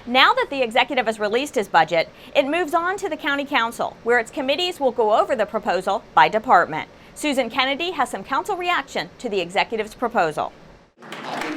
Now that the executive has released his budget, it moves on to the county council, where its committees will go over the proposal by department. Susan Kenedy has some council reaction to the executive's proposal.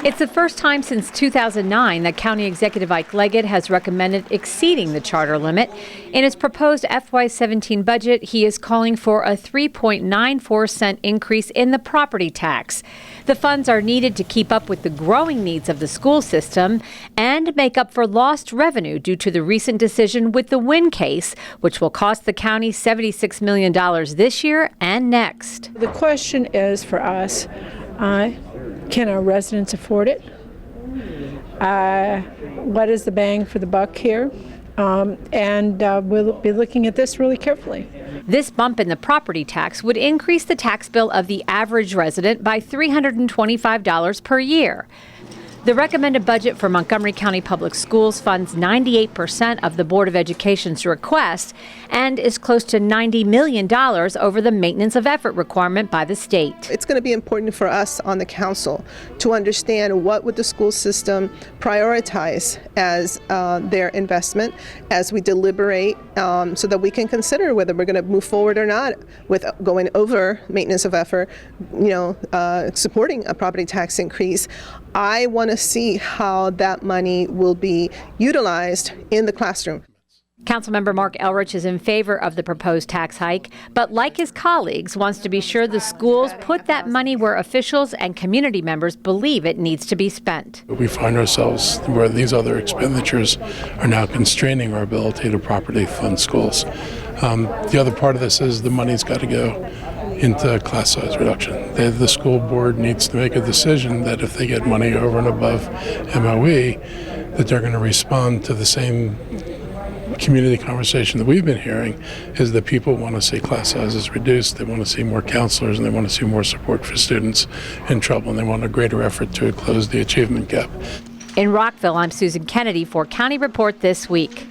It's the first time since 2009 that County Executive Ike Leggett has recommended exceeding the charter limit. In his proposed FY17 budget, he is calling for a 3.94 increase in the property tax. The funds are needed to keep up with the growing needs of the school system and make up for lost revenue due to the recent decision with the Wynn case, which will cost the county $76 million this year and next. The question is for us, can our residents afford it? What is the bang for the buck here? We'll be looking at this really carefully. This bump in the property tax would increase the tax bill of the average resident by $325 per year. The recommended budget for Montgomery County Public Schools funds 98% of the Board of Education's request and is close to $90 million over the maintenance of effort requirement by the state. It's going to be important for us on the council to understand what would the school system prioritize as their investment as we deliberate so that we can consider whether we're going to move forward or not with going over maintenance of effort, supporting a property tax increase. I want to see how that money will be utilized in the classroom. Councilmember Mark Elrich is in favor of the proposed tax hike, but like his colleagues, wants to be sure the schools put that money where officials and community members believe it needs to be spent. We find ourselves where these other expenditures are now constraining our ability to properly fund schools. The other part of this is the money's got to go into class size reduction. The school board needs to make a decision that if they get money over and above MOE, that they're going to respond to the same community conversation that we've been hearing, is that people want to see class sizes reduced, they want to see more counselors, and they want to see more support for students in trouble, and they want a greater effort to close the achievement gap. In Rockville, I'm Susan Kenedy for County Report This Week.